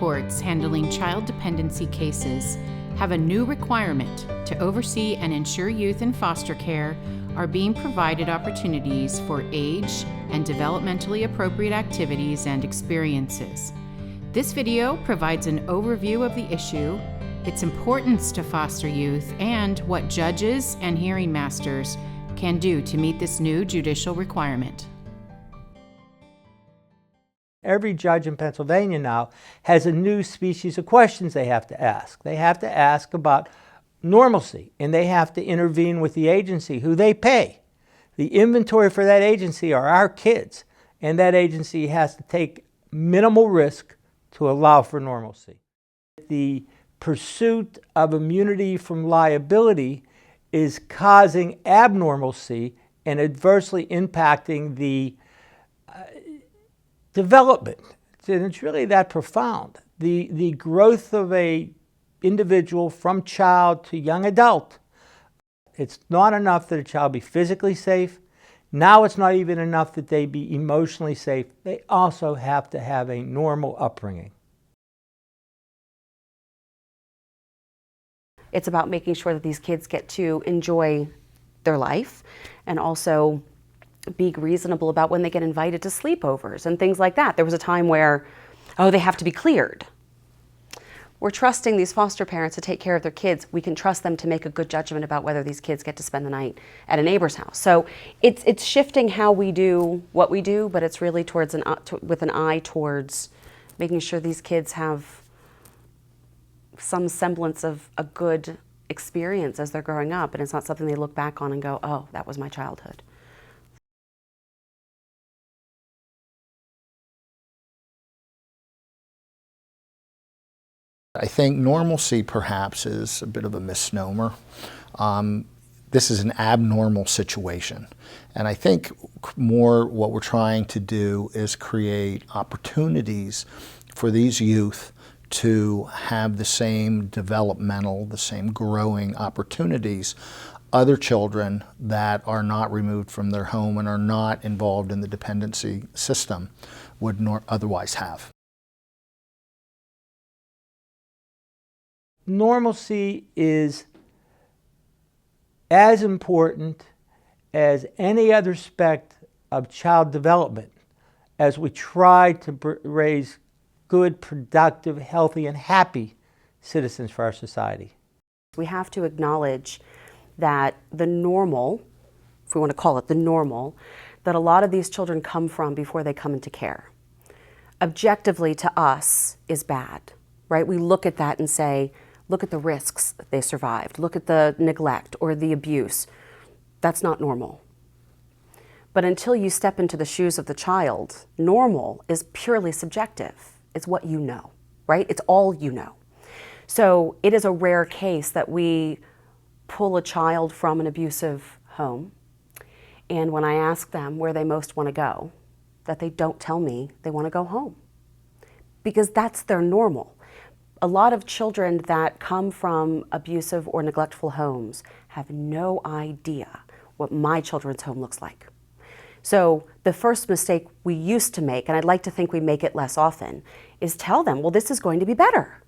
courts handling child dependency cases have a new requirement to oversee and ensure youth in foster care are being provided opportunities for age and developmentally appropriate activities and experiences. This video provides an overview of the issue, its importance to foster youth, and what judges and hearing masters can do to meet this new judicial requirement. Every judge in Pennsylvania now has a new species of questions they have to ask. They have to ask about normalcy, and they have to intervene with the agency who they pay. The inventory for that agency are our kids, and that agency has to take minimal risk to allow for normalcy. The pursuit of immunity from liability is causing abnormalcy and adversely impacting the development. And it's really that profound. The growth of a individual from child to young adult. It's not enough that a child be physically safe. Now it's not even enough that they be emotionally safe. They also have to have a normal upbringing. It's about making sure that these kids get to enjoy their life and also be reasonable about when they get invited to sleepovers and things like that. There was a time where, oh, they have to be cleared. We're trusting these foster parents to take care of their kids. We can trust them to make a good judgment about whether these kids get to spend the night at a neighbor's house. So it's shifting how we do what we do, but it's really towards with an eye towards making sure these kids have some semblance of a good experience as they're growing up, and it's not something they look back on and go, oh, that was my childhood. I think normalcy perhaps is a bit of a misnomer. This is an abnormal situation. And I think more what we're trying to do is create opportunities for these youth to have the same developmental, the same growing opportunities other children that are not removed from their home and are not involved in the dependency system would otherwise have. Normalcy is as important as any other aspect of child development as we try to raise good, productive, healthy, and happy citizens for our society. We have to acknowledge that the normal, if we want to call it the normal, that a lot of these children come from before they come into care, objectively to us is bad, right? We look at that and say, look at the risks that they survived. Look at the neglect or the abuse. That's not normal. But until you step into the shoes of the child, normal is purely subjective. It's what you know, right? It's all you know. So it is a rare case that we pull a child from an abusive home, and when I ask them where they most want to go, that they don't tell me they want to go home, because that's their normal. A lot of children that come from abusive or neglectful homes have no idea what my children's home looks like. So the first mistake we used to make, and I'd like to think we make it less often, is tell them, well, this is going to be better.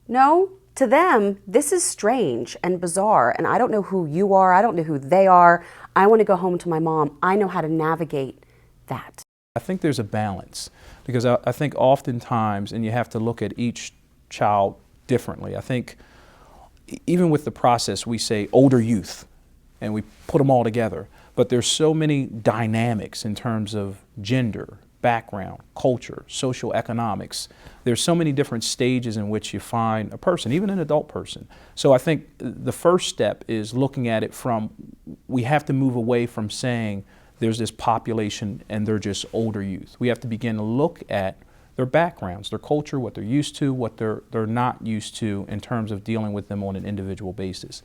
No, to them, this is strange and bizarre, and I don't know who you are, I don't know who they are. I want to go home to my mom. I know how to navigate that. I think there's a balance, because I think oftentimes, and you have to look at each child differently. I think even with the process, we say older youth, and we put them all together. But there's so many dynamics in terms of gender, background, culture, social economics. There's so many different stages in which you find a person, even an adult person. So I think the first step is looking at it from, we have to move away from saying there's this population and they're just older youth. We have to begin to look at their backgrounds, their culture, what they're used to, what they're not used to in terms of dealing with them on an individual basis.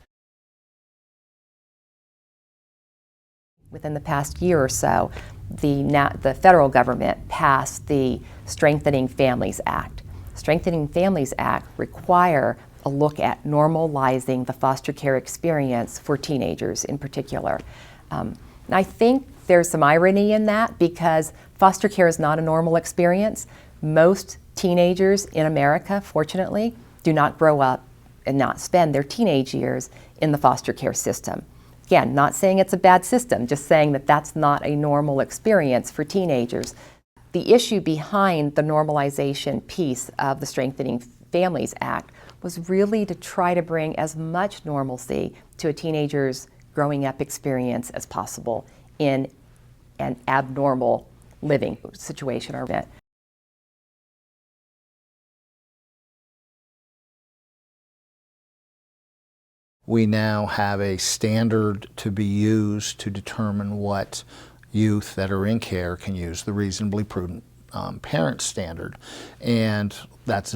Within the past year or so, the federal government passed the Strengthening Families Act. Strengthening Families Act require a look at normalizing the foster care experience for teenagers in particular. And I think there's some irony in that, because foster care is not a normal experience. Most Teenagers in America, fortunately, do not grow up and not spend their teenage years in the foster care system. Again, not saying it's a bad system, just saying that that's not a normal experience for teenagers. The issue behind the normalization piece of the Strengthening Families Act was really to try to bring as much normalcy to a teenager's growing up experience as possible in an abnormal living situation or event. We now have a standard to be used to determine what youth that are in care can use, the reasonably prudent parent standard. And that's,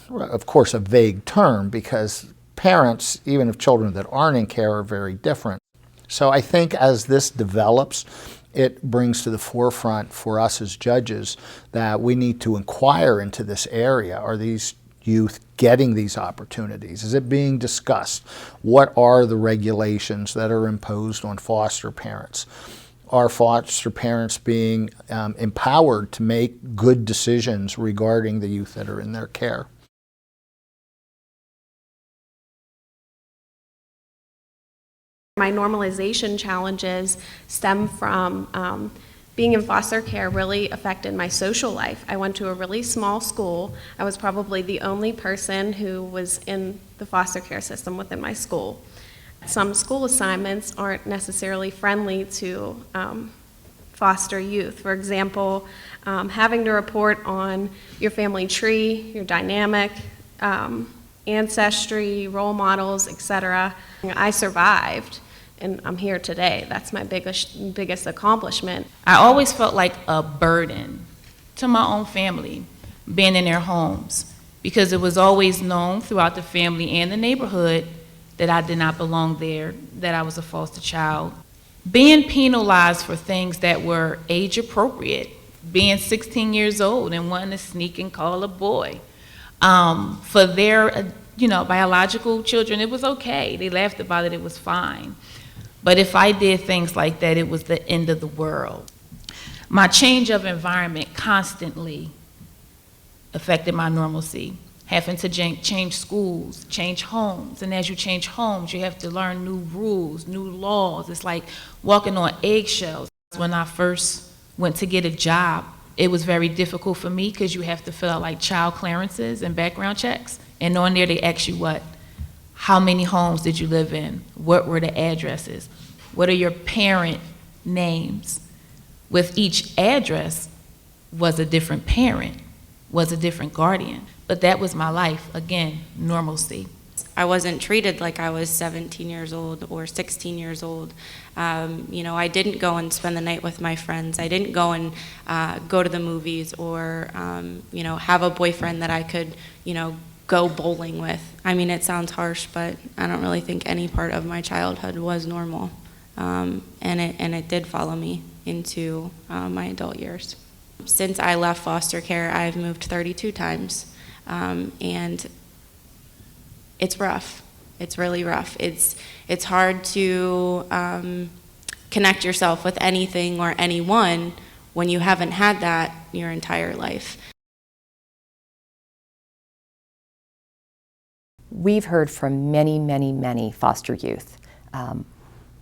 of course, a vague term because parents, even of children that aren't in care, are very different. So I think as this develops, it brings to the forefront for us as judges that we need to inquire into this area. Are these youth getting these opportunities? Is it being discussed? What are the regulations that are imposed on foster parents? Are foster parents being empowered to make good decisions regarding the youth that are in their care? My normalization challenges stem from being in foster care really affected my social life. I went to a really small school. I was probably the only person who was in the foster care system within my school. Some school assignments aren't necessarily friendly to foster youth. For example, having to report on your family tree, your dynamic, ancestry, role models, etc. I survived, and I'm here today. That's my biggest accomplishment. I always felt like a burden to my own family, being in their homes, because it was always known throughout the family and the neighborhood that I did not belong there, that I was a foster child. Being penalized for things that were age appropriate, being 16 years old and wanting to sneak and call a boy. For their biological children, it was okay. They laughed about it, it was fine. But if I did things like that, it was the end of the world. My change of environment constantly affected my normalcy. Having to change schools, change homes, and as you change homes, you have to learn new rules, new laws. It's like walking on eggshells. When I first went to get a job, it was very difficult for me because you have to fill out like child clearances and background checks, and on there they ask you what? How many homes did you live in? What were the addresses? What are your parent names? With each address was a different parent, was a different guardian. But that was my life, again, normalcy. I wasn't treated like I was 17 years old or 16 years old. I didn't go and spend the night with my friends. I didn't go and go to the movies or, have a boyfriend that I could, go bowling with. I mean, it sounds harsh, but I don't really think any part of my childhood was normal. And it did follow me into my adult years. Since I left foster care, I've moved 32 times. And it's rough. It's really rough. It's hard to connect yourself with anything or anyone when you haven't had that your entire life. We've heard from many, many, many foster youth.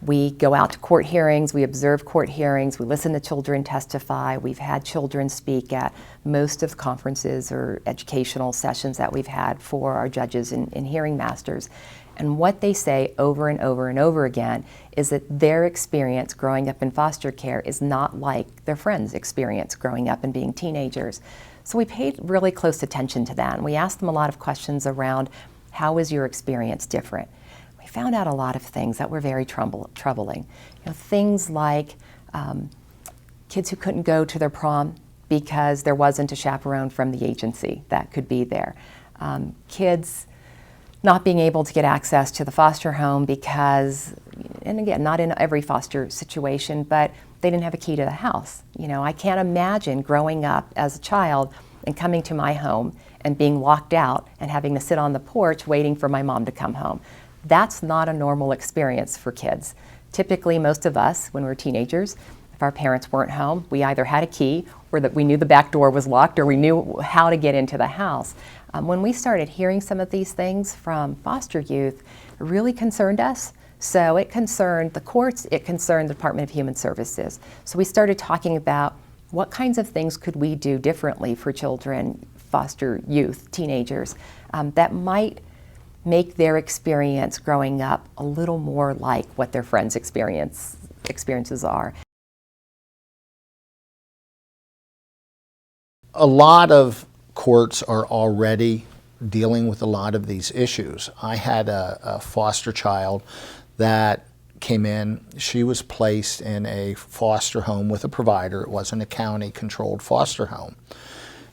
We go out to court hearings, we observe court hearings, we listen to children testify. We've had children speak at most of the conferences or educational sessions that we've had for our judges and hearing masters. And what they say over and over and over again is that their experience growing up in foster care is not like their friends' experience growing up and being teenagers. So we paid really close attention to that, and we asked them a lot of questions around how is your experience different? We found out a lot of things that were very troubling. Things like kids who couldn't go to their prom because there wasn't a chaperone from the agency that could be there. Kids not being able to get access to the foster home because, and again, not in every foster situation, but they didn't have a key to the house. I can't imagine growing up as a child and coming to my home and being locked out and having to sit on the porch waiting for my mom to come home. That's not a normal experience for kids. Typically, most of us, when we're teenagers, If our parents weren't home, we either had a key or that we knew the back door was locked or we knew how to get into the house. When we started hearing some of these things from foster youth, it really concerned us. So it concerned the courts, it concerned the Department of Human Services. So we started talking about what kinds of things could we do differently for children, foster youth, teenagers, that might make their experience growing up a little more like what their friends' experiences are. A lot of courts are already dealing with a lot of these issues. I had a foster child that came in. She was placed in a foster home with a provider. It wasn't a county-controlled foster home.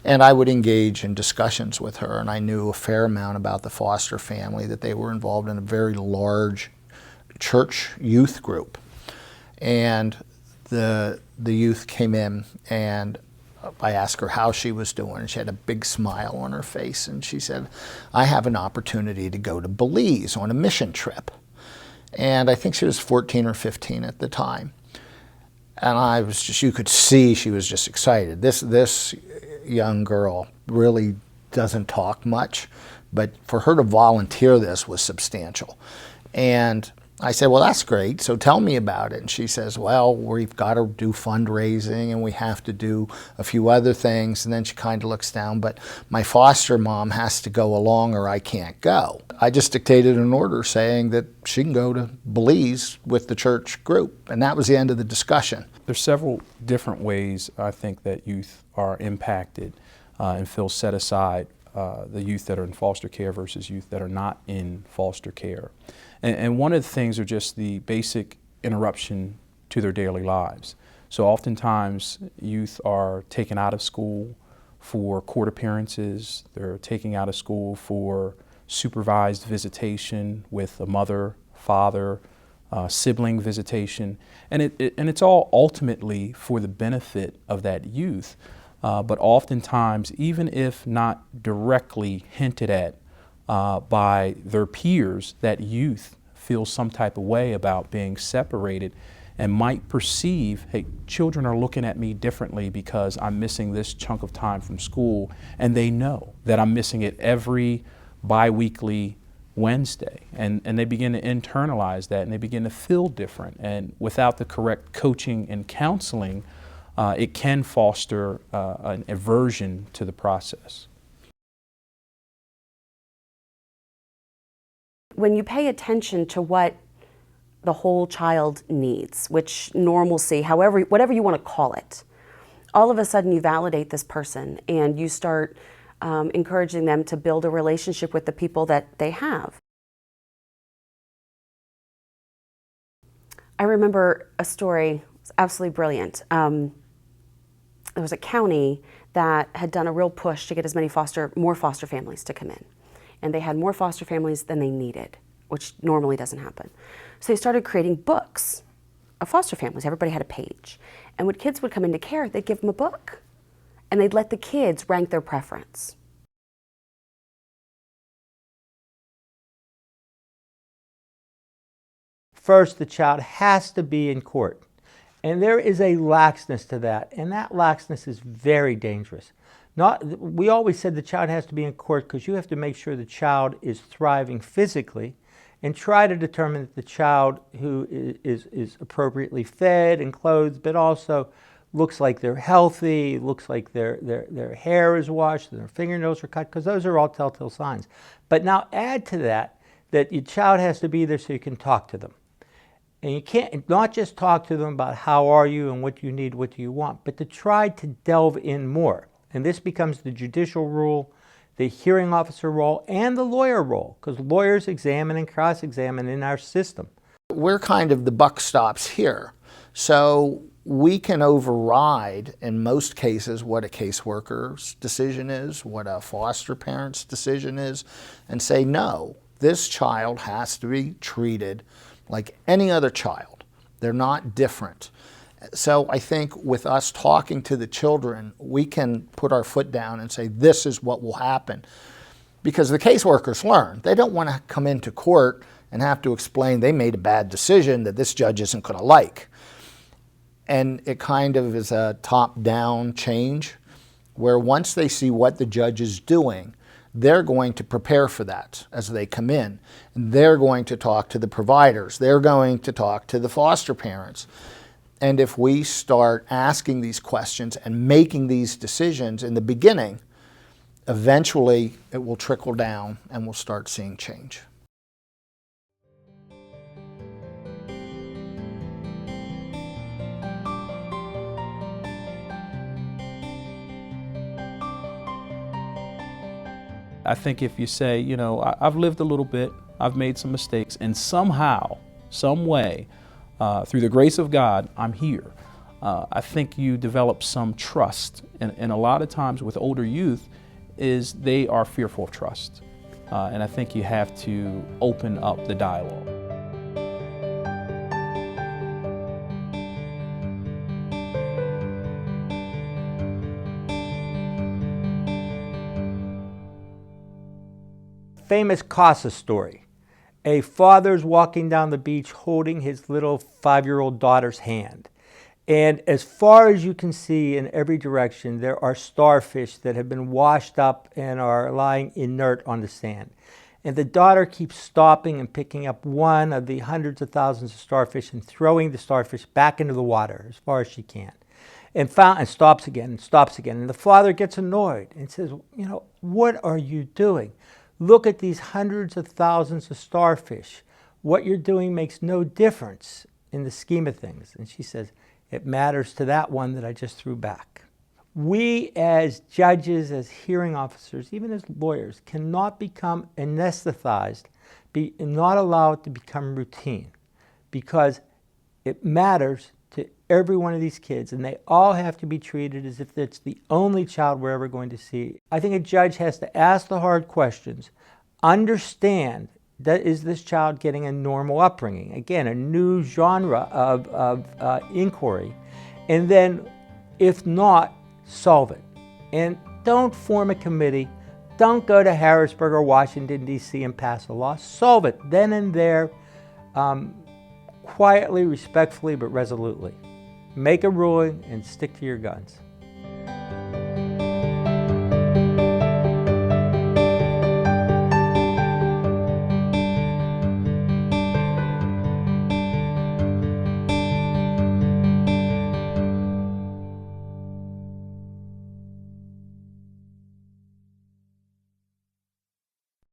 And I would engage in discussions with her, and I knew a fair amount about the foster family, that they were involved in a very large church youth group. And the youth came in, and I asked her how she was doing, and she had a big smile on her face, and she said, I have an opportunity to go to Belize on a mission trip. And I think she was 14 or 15 at the time. And I was just, you could see she was just excited. This young girl really doesn't talk much, but for her to volunteer this was substantial. And I said, well, that's great, so tell me about it. And she says, well, we've got to do fundraising and we have to do a few other things. And then she kind of looks down, but my foster mom has to go along or I can't go. I just dictated an order saying that she can go to Belize with the church group. And that was the end of the discussion. There's several different ways I think that youth are impacted and feel set aside, the youth that are in foster care versus youth that are not in foster care. And one of the things are just the basic interruption to their daily lives. So oftentimes youth are taken out of school for court appearances, they're taken out of school for supervised visitation with a mother, father, sibling visitation, and it's all ultimately for the benefit of that youth. But oftentimes, even if not directly hinted at by their peers, that youth feels some type of way about being separated and might perceive, hey, children are looking at me differently because I'm missing this chunk of time from school, and they know that I'm missing it every bi-weekly Wednesday, and they begin to internalize that and they begin to feel different, and without the correct coaching and counseling, it can foster an aversion to the process. When you pay attention to what the whole child needs, which normalcy, whatever you want to call it, all of a sudden you validate this person and you start encouraging them to build a relationship with the people that they have. I remember a story, it was absolutely brilliant. There was a county that had done a real push to get as many more foster families to come in. And they had more foster families than they needed, which normally doesn't happen. So they started creating books of foster families. Everybody had a page. And when kids would come into care, they'd give them a book. And they'd let the kids rank their preference. First, the child has to be in court. And there is a laxness to that, and that laxness is very dangerous. We always said the child has to be in court because you have to make sure the child is thriving physically and try to determine that the child who is appropriately fed and clothed, but also looks like they're healthy, looks like their hair is washed, their fingernails are cut, because those are all telltale signs. But now add to that your child has to be there so you can talk to them. And you can't not just talk to them about how are you and what you need, what do you want, but to try to delve in more. And this becomes the judicial role, the hearing officer role, and the lawyer role, because lawyers examine and cross-examine in our system. We're kind of the buck stops here. So we can override, in most cases, what a caseworker's decision is, what a foster parent's decision is, and say, no, this child has to be treated like any other child. They're not different. So I think with us talking to the children, we can put our foot down and say, this is what will happen. Because the caseworkers learn. They don't want to come into court and have to explain they made a bad decision that this judge isn't going to like. And it kind of is a top-down change, where once they see what the judge is doing, they're going to prepare for that as they come in. They're going to talk to the providers. They're going to talk to the foster parents. And if we start asking these questions and making these decisions in the beginning, eventually it will trickle down and we'll start seeing change. I think if you say, you know, I've lived a little bit, I've made some mistakes, and somehow, some way, through the grace of God, I'm here. I think you develop some trust, and a lot of times with older youth is they are fearful of trust. And I think you have to open up the dialogue. Famous Casa story. A father's walking down the beach holding his little 5-year-old daughter's hand. And as far as you can see in every direction, there are starfish that have been washed up and are lying inert on the sand. And the daughter keeps stopping and picking up one of the hundreds of thousands of starfish and throwing the starfish back into the water as far as she can. And stops again and stops again. And the father gets annoyed and says, you know, what are you doing? Look at these hundreds of thousands of starfish. What you're doing makes no difference in the scheme of things. And she says, it matters to that one that I just threw back. We as judges, as hearing officers, even as lawyers, cannot become anesthetized, not allow it to become routine, because it matters to every one of these kids, and they all have to be treated as if it's the only child we're ever going to see. I think a judge has to ask the hard questions, understand that is this child getting a normal upbringing, again, a new genre of inquiry, and then if not, solve it. And don't form a committee, don't go to Harrisburg or Washington, D.C. and pass a law, solve it then and there, quietly, respectfully, but resolutely. Make a ruling and stick to your guns.